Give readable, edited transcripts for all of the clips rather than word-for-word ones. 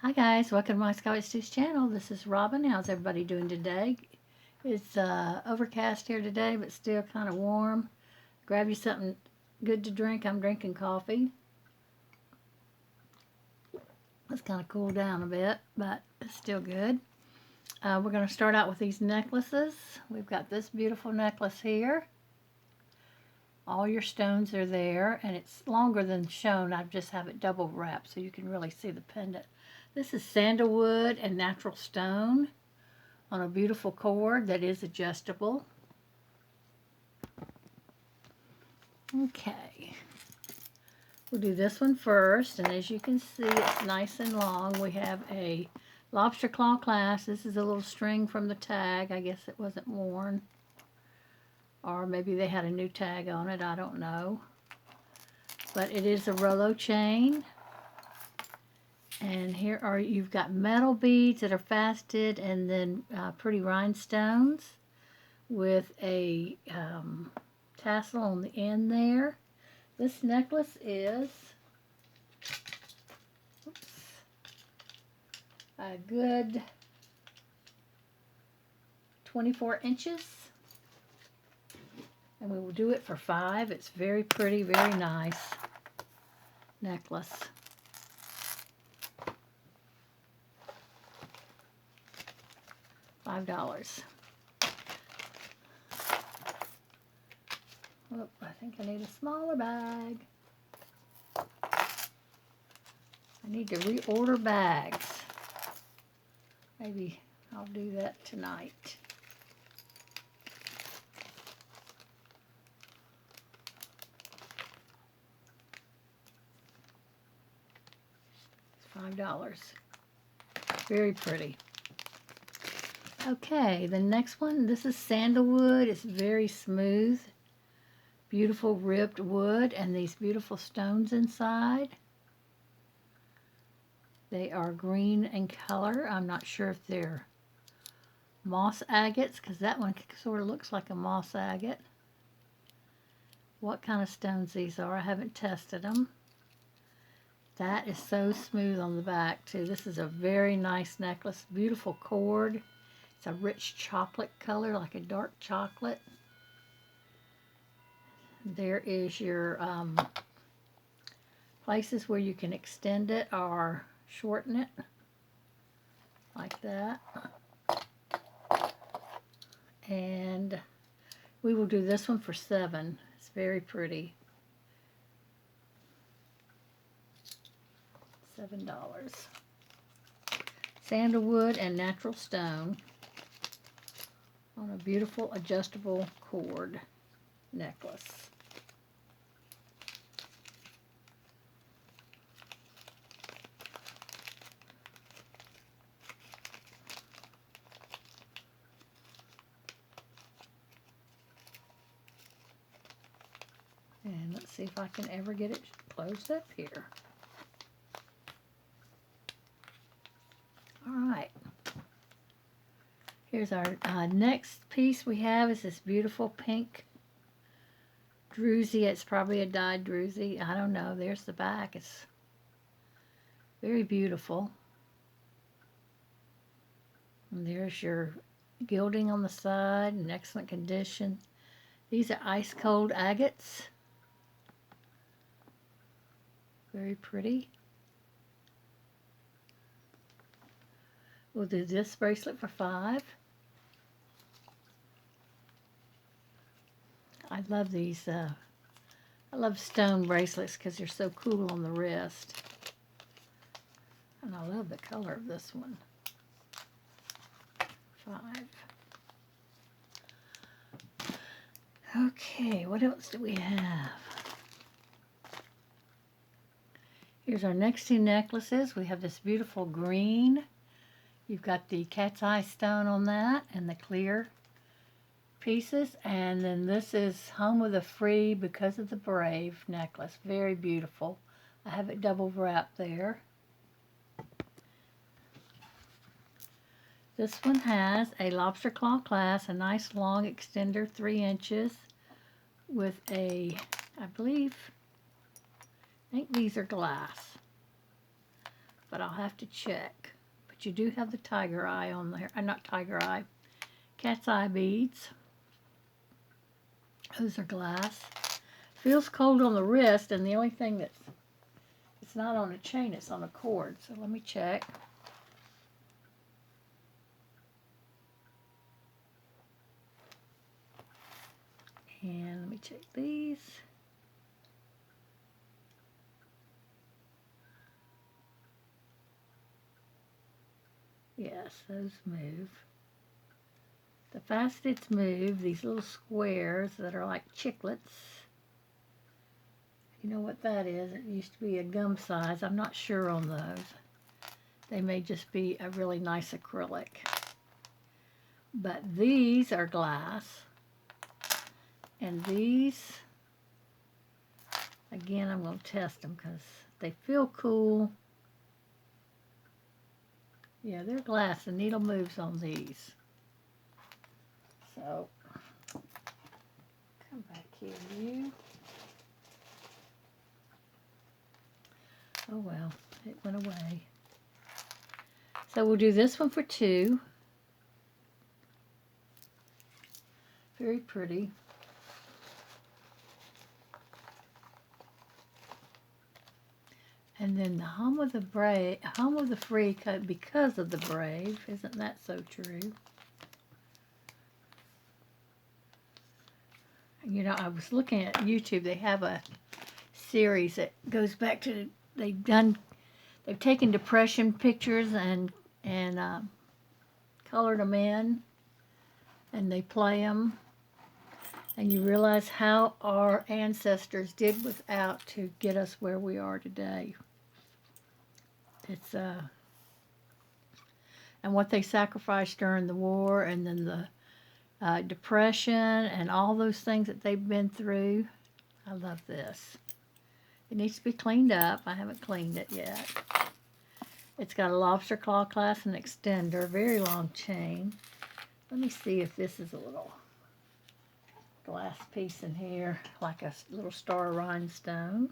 Hi guys, welcome to my Sky Stu's channel. This is Robin. How's everybody doing today? It's overcast here today, but still kind of warm. Grab you something good to drink. I'm drinking coffee. It's kind of cooled down a bit, but it's still good. We're going to start out with these necklaces. We've got this beautiful necklace here. All your stones are there, and it's longer than shown. I just have it double wrapped so you can really see the pendant. This is sandalwood and natural stone on a beautiful cord that is adjustable. Okay, we'll do this one first, and as you can see, it's nice and long. We have a lobster claw clasp. This is a little string from the tag. I guess it wasn't worn, or maybe they had a new tag on it. I don't know, but it is a Rolo chain. And here are, you've got metal beads that are faceted, and then pretty rhinestones with a tassel on the end there. This necklace is a good 24 inches. And we will do it for $5. It's very pretty, very nice necklace. $5. Oh, I think I need a smaller bag. I need to reorder bags. Maybe I'll do that tonight. It's $5. Very pretty. Okay, the next one, this is sandalwood. It's very smooth, beautiful ribbed wood, and these beautiful stones inside. They are green in color. I'm not sure if they're moss agates, because that one sort of looks like a moss agate. What kind of stones these are, I haven't tested them. That is so smooth on the back too. This is a very nice necklace, beautiful cord. It's a rich chocolate color, like a dark chocolate. There is your places where you can extend it or shorten it, like that. And we will do this one for $7. It's very pretty. $7. Sandalwood and natural stone on a beautiful adjustable cord necklace. And let's see if I can ever get it closed up here. All right. Here's our next piece we have is this beautiful pink druzy. It's probably a dyed druzy. I don't know. There's the back. It's very beautiful. And there's your gilding on the side in excellent condition. These are ice cold agates. Very pretty. We'll do this bracelet for $5. I love these. I love stone bracelets because they're so cool on the wrist. And I love the color of this one. $5. Okay, what else do we have? Here's our next two necklaces. We have this beautiful green. You've got the cat's eye stone on that and the clear pieces. And then this is Home of the Free Because of the Brave necklace. Very beautiful. I have it double wrapped there. This one has a lobster claw clasp, a nice long extender, 3 inches, with a, I think these are glass. but I'll have to check. But you do have the tiger eye on there. Not tiger eye, cat's eye beads. Those are glass. Feels cold on the wrist, and the only thing that's it's not on a chain, it's on a cord. So let me check. And let me check these. Yes, those move. The facets move, these little squares that are like chiclets. You know what that is? It used to be a gum size. I'm not sure on those. They may just be a really nice acrylic. But these are glass. And these, again, I'm going to test them because they feel cool. Yeah, they're glass. The needle moves on these. So, come back here, you. Oh well, it went away. So we'll do this one for $2. Very pretty. And then the home of the brave, home of the free, because of the brave. Isn't that so true? You know, I was looking at YouTube. They have a series that goes back to they've taken depression pictures and colored them in, and they play them, and you realize how our ancestors did without to get us where we are today. It's and what they sacrificed during the war, and then the depression and all those things that they've been through. I love this. It needs to be cleaned up. I haven't cleaned it yet. It's got a lobster claw clasp and extender, very long chain. Let me see if this is a little glass piece in here, like a little star rhinestone.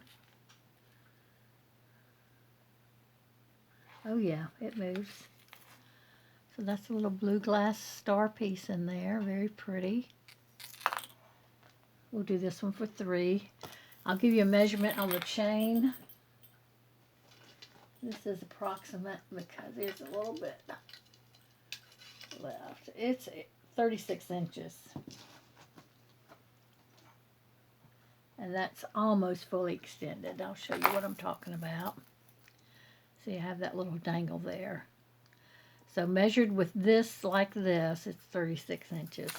Oh yeah, it moves. So that's a little blue glass star piece in there, very pretty. We'll do this one for $3. I'll give you a measurement on the chain. This is approximate because there's a little bit left. It's 36 inches. And that's almost fully extended. I'll show you what I'm talking about. See, I have that little dangle there. So measured with this, like this, it's 36 inches.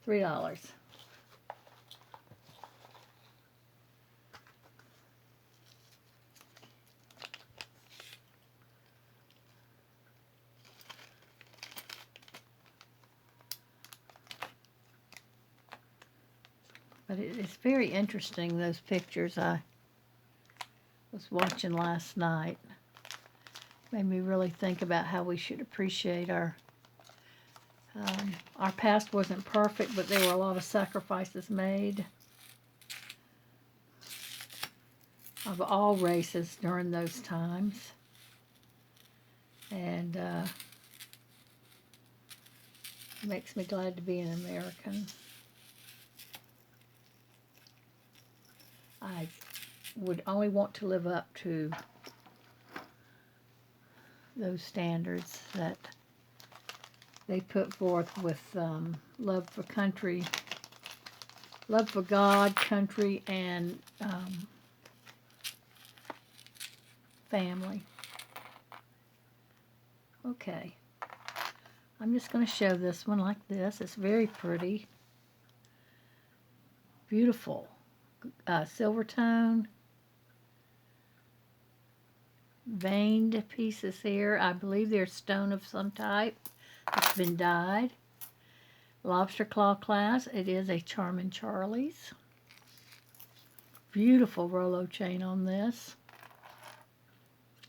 $3. But it's very interesting, those pictures I was watching last night. Made me really think about how we should appreciate our past wasn't perfect, but there were a lot of sacrifices made of all races during those times. And it makes me glad to be an American. I would only want to live up to those standards that they put forth with love for country, love for God, country, and family. Okay, I'm just going to show this one like this. It's very pretty, beautiful, silver tone, veined pieces here. I believe they're stone of some type. It's been dyed. Lobster claw clasp. It is a Charmin Charlie's. Beautiful Rolo chain on this.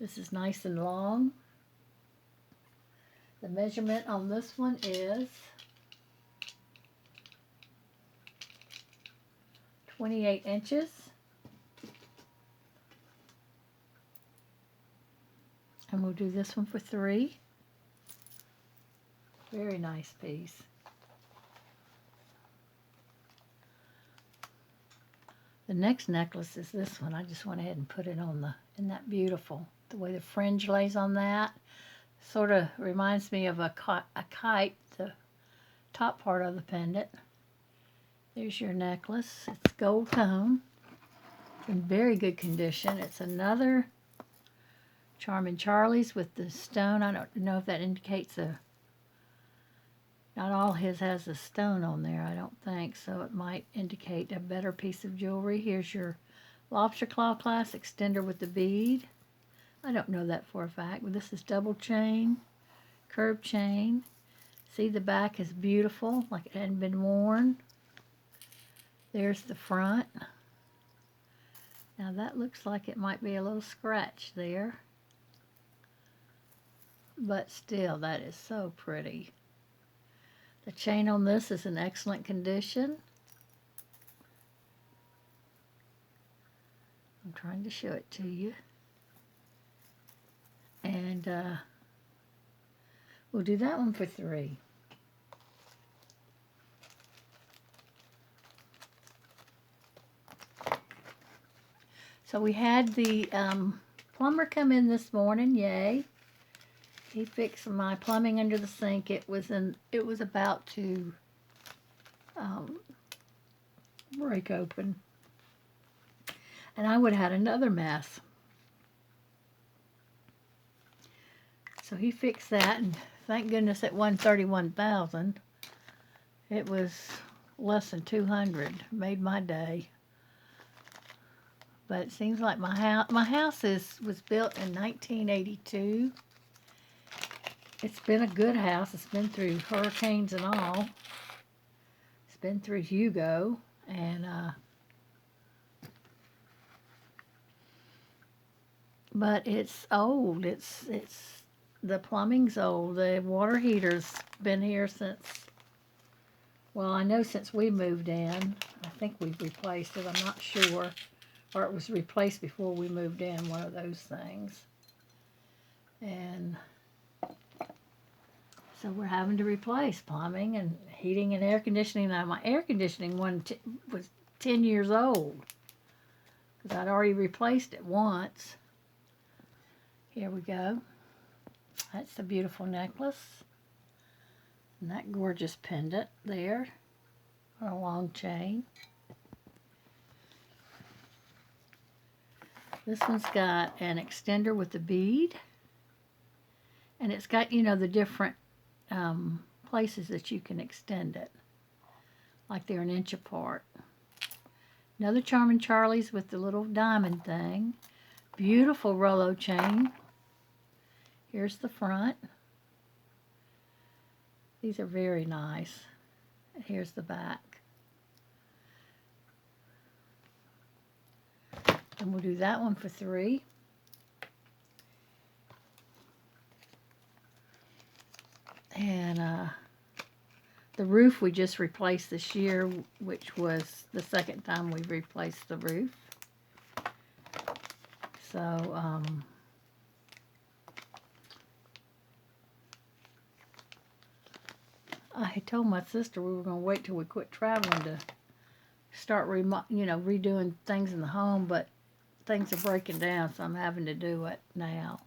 This is nice and long. The measurement on this one is 28 inches. And we'll do this one for $3. Very nice piece. The next necklace is this one. I just went ahead and put it on isn't that beautiful? The way the fringe lays on that. Sort of reminds me of a kite, the top part of the pendant. There's your necklace. It's gold tone. In very good condition. It's another Charming Charlie's with the stone. I don't know if that indicates not all his has a stone on there, I don't think, so it might indicate a better piece of jewelry. Here's your lobster claw clasp extender with the bead. I don't know that for a fact, but this is double chain, curved chain. See, the back is beautiful, like it hadn't been worn. There's the front. Now that looks like it might be a little scratch there. But still, that is so pretty. The chain on this is in excellent condition. I'm trying to show it to you. And we'll do that one for $3. So we had the plumber come in this morning, yay. He fixed my plumbing under the sink. It was about to break open. And I would have had another mess. So he fixed that, and thank goodness it wasn't $31,000. It was less than $200. Made my day. But it seems like my house was built in 1982. It's been a good house. It's been through hurricanes and all. It's been through Hugo, and but it's old. It's the plumbing's old. The water heater's been here since, well, I know since we moved in. I think we've replaced it. I'm not sure. Or it was replaced before we moved in, one of those things. And so we're having to replace plumbing and heating and air conditioning. Now, my air conditioning one was 10 years old because I'd already replaced it once. Here we go. That's the beautiful necklace. And that gorgeous pendant there on a long chain. This one's got an extender with a bead. And it's got, you know, the different places that you can extend it. Like they're an inch apart. Another Charming Charlie's with the little diamond thing. Beautiful Rollo chain. Here's the front. These are very nice. Here's the back. And we'll do that one for $3. And the roof we just replaced this year, which was the second time we've replaced the roof. So, I told my sister we were going to wait till we quit traveling to start, redoing things in the home, but things are breaking down, so I'm having to do it now.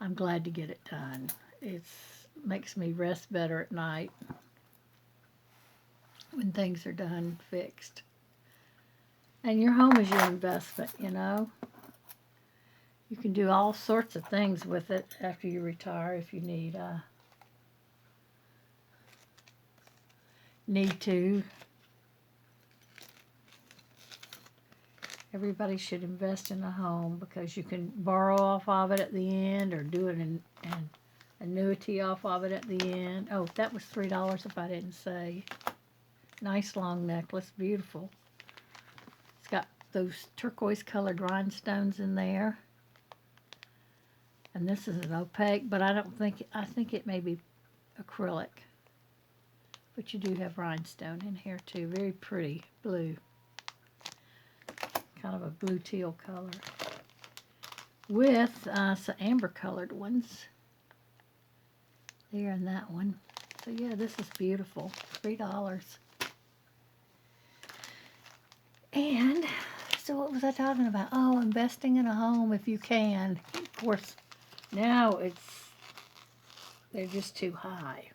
I'm glad to get it done. It makes me rest better at night when things are done, fixed. And your home is your investment, you know. You can do all sorts of things with it after you retire if you need to. Everybody should invest in a home because you can borrow off of it at the end or do an annuity off of it at the end. Oh, that was $3 if I didn't say. Nice long necklace, beautiful. It's got those turquoise colored rhinestones in there. And this is an opaque, but I think it may be acrylic. But you do have rhinestone in here too. Very pretty blue. kind of a blue teal color, with some amber colored ones there and that one. So yeah, this is beautiful. $3. And so what was I talking about? Oh, investing in a home if you can. Of course, now they're just too high.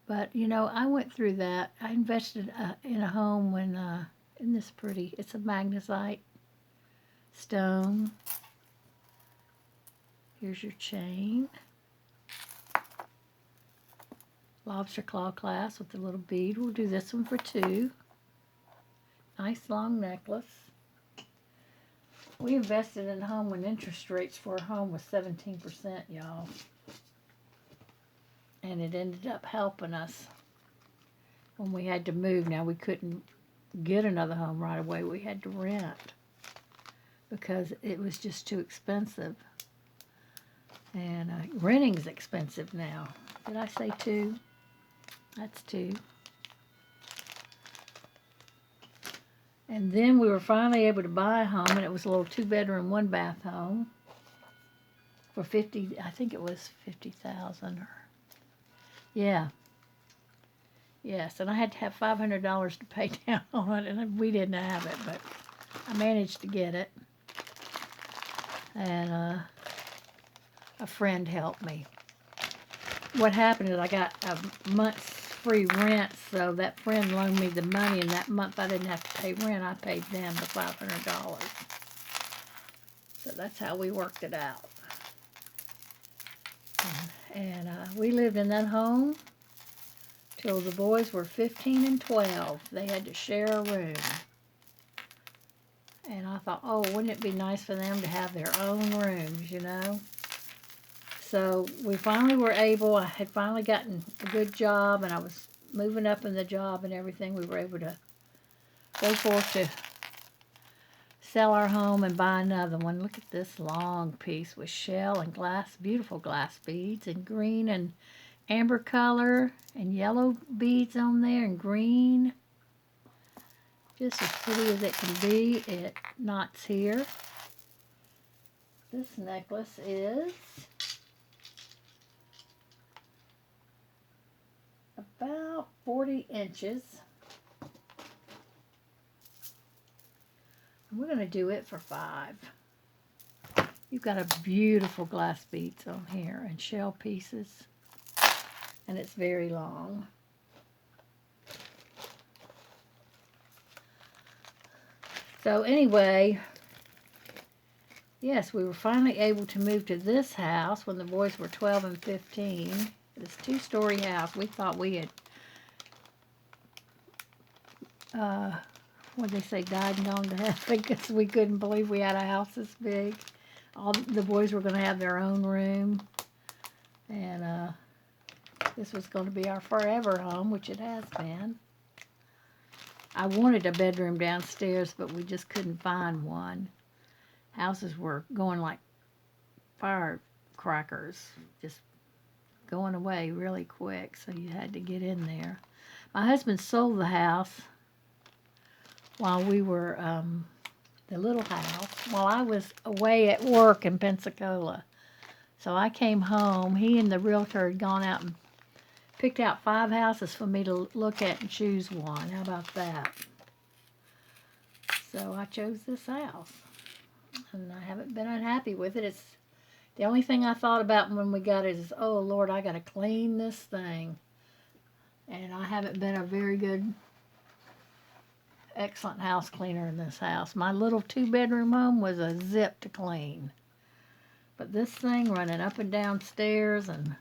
But, you know, I went through that. I invested in a home when, isn't this pretty? It's a magnesite stone. Here's your chain. Lobster claw clasp with the little bead. We'll do this one for $2. Nice long necklace. We invested in a home when interest rates for a home was 17%, y'all. And it ended up helping us when we had to move. Now, we couldn't get another home right away. We had to rent because it was just too expensive. And renting's expensive now. Did I say 2? That's 2. And then we were finally able to buy a home, and it was a little 2-bedroom, 1-bath home for I think it was $50,000 or, yeah. Yes, and I had to have $500 to pay down on it, and we didn't have it, but I managed to get it. And a friend helped me. What happened is I got a month's free rent, so that friend loaned me the money, and that month I didn't have to pay rent. I paid them the $500. So that's how we worked it out. And we lived in that home till the boys were 15 and 12. They had to share a room. And I thought, oh, wouldn't it be nice for them to have their own rooms, you know? So we finally were able, I had finally gotten a good job, and I was moving up in the job and everything. We were able to go forth to sell our home and buy another one. Look at this long piece with shell and glass, beautiful glass beads, and green and amber color, and yellow beads on there, and green. Just as pretty as it can be. It knots here. This necklace is about 40 inches. And we're going to do it for $5. You've got a beautiful glass beads on here and shell pieces. And it's very long. So anyway, yes, we were finally able to move to this house when the boys were 12 and 15. This 2-story house. We thought we had, what did they say, died and gone to heaven, because we couldn't believe we had a house this big. All the boys were going to have their own room. And this was going to be our forever home, which it has been. I wanted a bedroom downstairs, but we just couldn't find one. Houses were going like firecrackers, just going away really quick, so you had to get in there. My husband sold the house while we were, the little house, while I was away at work in Pensacola. So I came home. He and the realtor had gone out and picked out 5 houses for me to look at and choose one. How about that? So I chose this house, and I haven't been unhappy with it. It's the only thing I thought about when we got it is, oh Lord, I got to clean this thing. And I haven't been a very good, excellent house cleaner in this house. My little 2-bedroom home was a zip to clean. But this thing running up and down stairs, and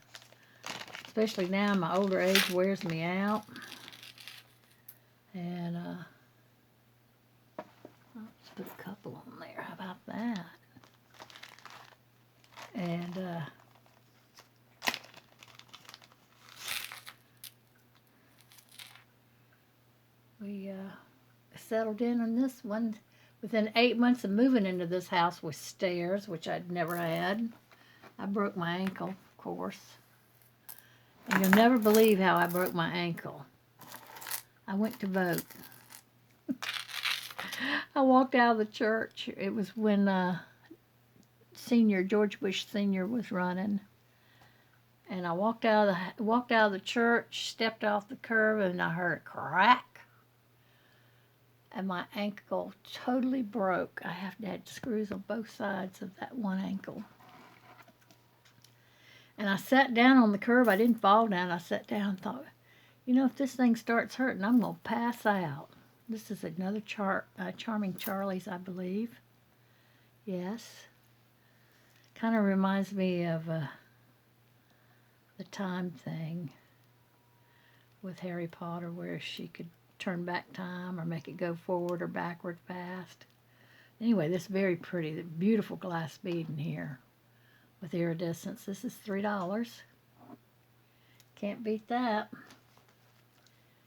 especially now my older age, wears me out. And let's put a couple on there. How about that? And we settled in on this one within 8 months of moving into this house with stairs, which I'd never had. I broke my ankle, of course. And you'll never believe how I broke my ankle. I went to vote. I walked out of the church. It was when George Bush Senior was running, and I walked out of the church, stepped off the curb, and I heard a crack, and my ankle totally broke. I had screws on both sides of that one ankle. And I sat down on the curb. I didn't fall down. I sat down and thought, if this thing starts hurting, I'm going to pass out. This is another Charming Charlie's, I believe. Yes. Kind of reminds me of the time thing with Harry Potter, where she could turn back time or make it go forward or backward fast. Anyway, this is very pretty, the beautiful glass bead in here with iridescence. This is $3. Can't beat that.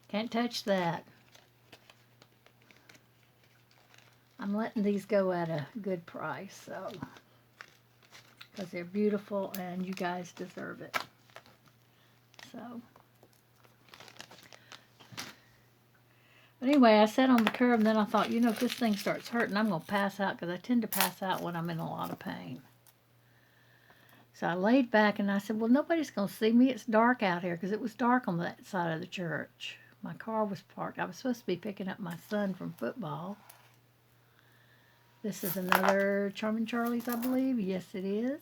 Can't touch that. I'm letting these go at a good price, so, because they're beautiful and you guys deserve it. So, but anyway, I sat on the curb, and then I thought, if this thing starts hurting, I'm going to pass out, because I tend to pass out when I'm in a lot of pain. So I laid back, and I said, well, nobody's going to see me. It's dark out here, because it was dark on that side of the church. My car was parked. I was supposed to be picking up my son from football. This is another Charming Charlie's, I believe. Yes, it is.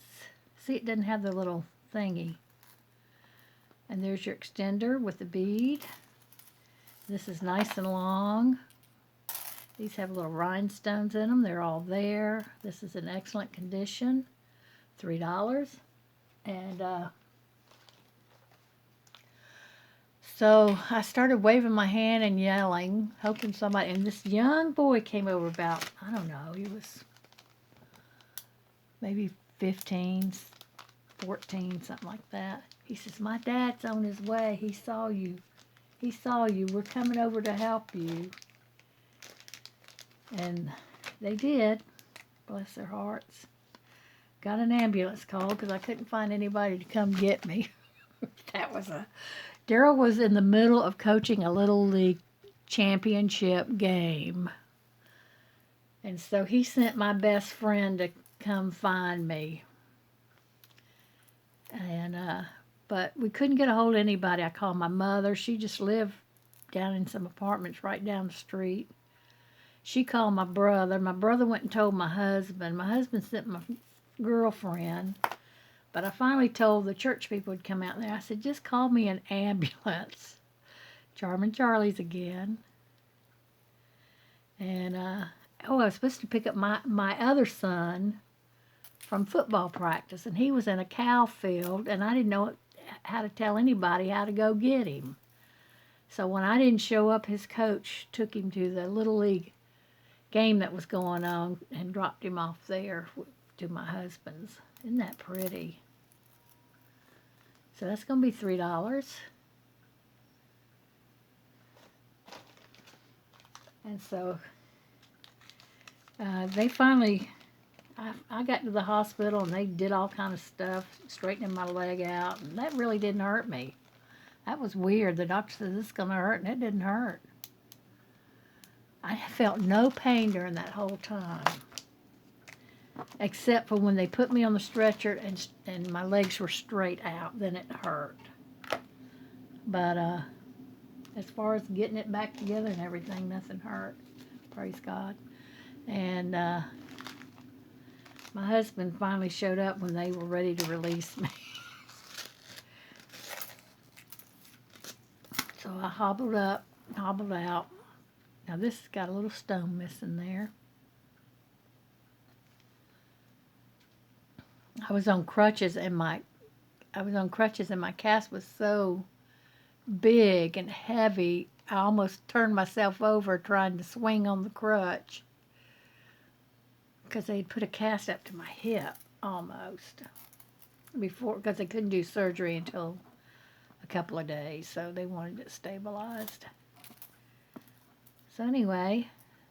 See, it doesn't have the little thingy. And there's your extender with the bead. This is nice and long. These have little rhinestones in them. They're all there. This is in excellent condition. $3. And so I started waving my hand and yelling, hoping somebody, and this young boy came over about, I don't know, he was maybe 15, 14, something like that. He says, my dad's on his way. He saw you. He saw you. We're coming over to help you. And they did. Bless their hearts. Got an ambulance call because I couldn't find anybody to come get me. Daryl was in the middle of coaching a Little League championship game. And so he sent my best friend to come find me. And, but we couldn't get a hold of anybody. I called my mother. She just lived down in some apartments right down the street. She called my brother. My brother went and told my husband. My husband sent my girlfriend. But I finally told the church people to come out there. I said, just call me an ambulance. Charming Charlie's again. And, I was supposed to pick up my other son from football practice. And he was in a cow field, and I didn't know how to tell anybody how to go get him. So when I didn't show up, his coach took him to the Little League game that was going on and dropped him off there to my husband's. Isn't that pretty? So that's going to be $3. And so they finally, I got to the hospital and they did all kind of stuff, straightening my leg out, and that really didn't hurt me. That was weird. The doctor said, this is going to hurt, and it didn't hurt. I felt no pain during that whole time, except for when they put me on the stretcher and my legs were straight out, then it hurt. But as far as getting it back together and everything, nothing hurt. Praise God. And my husband finally showed up when they were ready to release me. So I hobbled up, hobbled out. Now this has got a little stone missing there. I was on crutches and my cast was so big and heavy, I almost turned myself over trying to swing on the crutch because they'd put a cast up to my hip almost before, because they couldn't do surgery until a couple of days, so they wanted it stabilized. So anyway,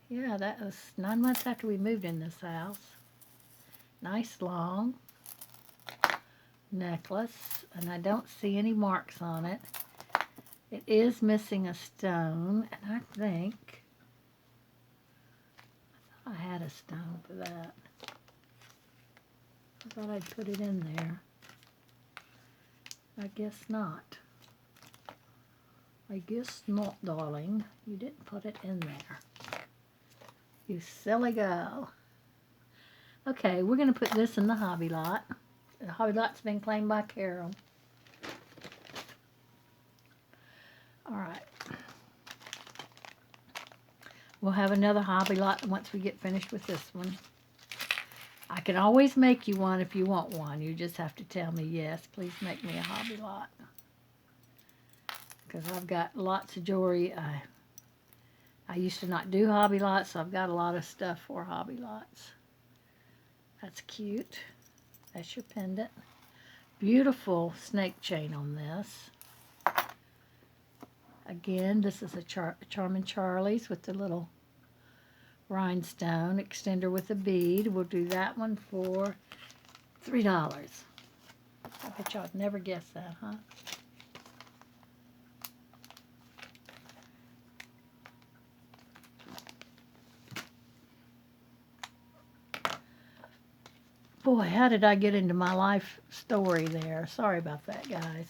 yeah, that was 9 months after we moved in this house. Nice long necklace, and I don't see any marks on it. It is missing a stone, and I think I had a stone for that. I thought I'd put it in there. I guess not. I guess not, darling. You didn't put it in there. You silly girl. Okay, we're going to put this in the hobby lot. The hobby lot's been claimed by Carol. Alright. We'll have another hobby lot once we get finished with this one. I can always make you one if you want one. You just have to tell me, yes, please make me a hobby lot. Because I've got lots of jewelry. I used to not do hobby lots, so I've got a lot of stuff for hobby lots. That's cute. That's your pendant. Beautiful snake chain on this. Again, this is a Charming Charlie's with the little rhinestone extender with a bead. We'll do that one for $3. I bet y'all would never guess that, huh? Boy, how did I get into my life story there? Sorry about that, guys.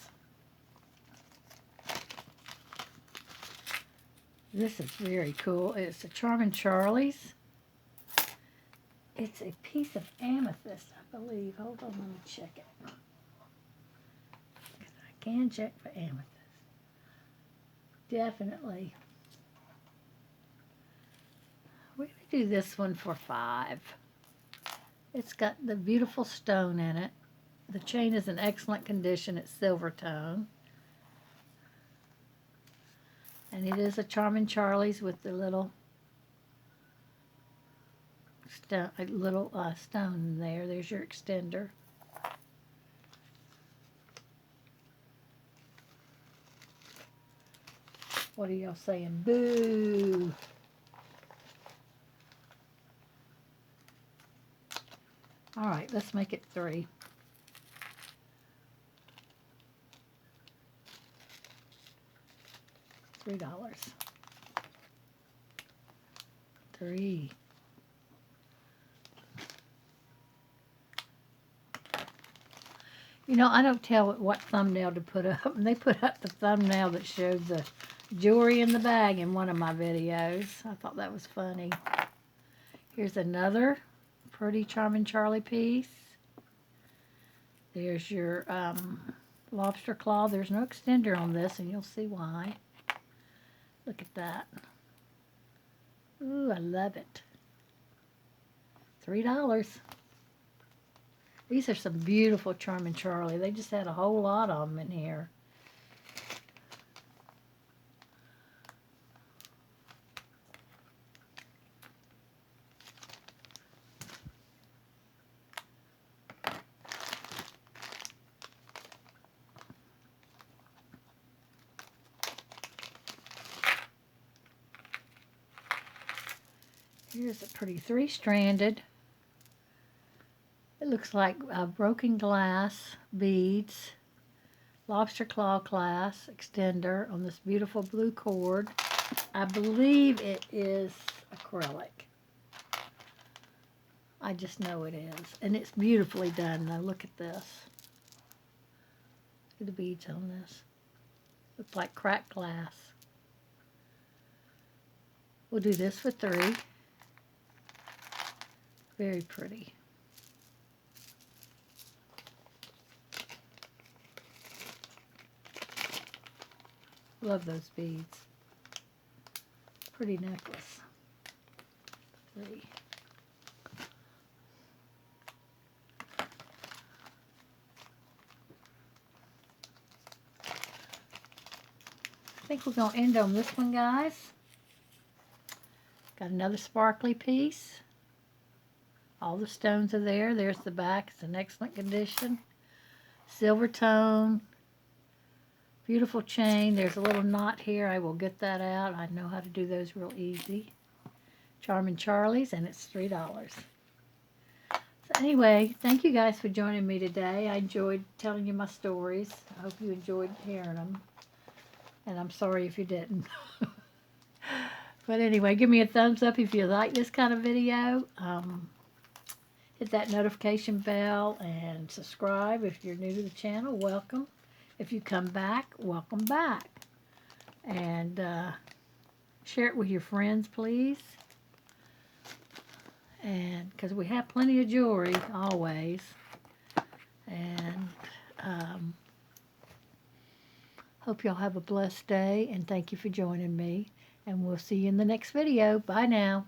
This is very cool. It's a Charming Charlie's. It's a piece of amethyst, I believe. Hold on, let me check it. I can check for amethyst. Definitely. We're going to do this one for $5. It's got the beautiful stone in it. The chain is in excellent condition. It's silver tone. And it is a Charming Charlie's with the little stone in there. There's your extender. What are y'all saying? Boo! All right, let's make it $3. $3. You know, I don't tell what thumbnail to put up. And they put up the thumbnail that showed the jewelry in the bag in one of my videos. I thought that was funny. Here's another pretty Charming Charlie piece. There's your lobster claw. There's no extender on this, and you'll see why. Look at that. Ooh, I love it. $3. These are some beautiful Charming Charlie. They just had a whole lot of them in here. Here's a pretty 3-stranded. It looks like broken glass beads, lobster claw clasp extender on this beautiful blue cord. I believe it is acrylic. I just know it is. And it's beautifully done. Now look at this. Look at the beads on this. Looks like cracked glass. We'll do this for $3. Very pretty. Love those beads. Pretty necklace. $3. I think we're going to end on this one, guys. Got another sparkly piece. All the stones are there. There's the back. It's in excellent condition. Silver tone. Beautiful chain. There's a little knot here. I will get that out. I know how to do those real easy. Charming Charlie's, and it's $3. So anyway, thank you guys for joining me today. I enjoyed telling you my stories. I hope you enjoyed hearing them. And I'm sorry if you didn't. But anyway, give me a thumbs up if you like this kind of video. Hit that notification bell and subscribe if you're new to the channel. Welcome. If you come back, welcome back. And share it with your friends, please. And because we have plenty of jewelry always. And hope y'all have a blessed day. And thank you for joining me. And we'll see you in the next video. Bye now.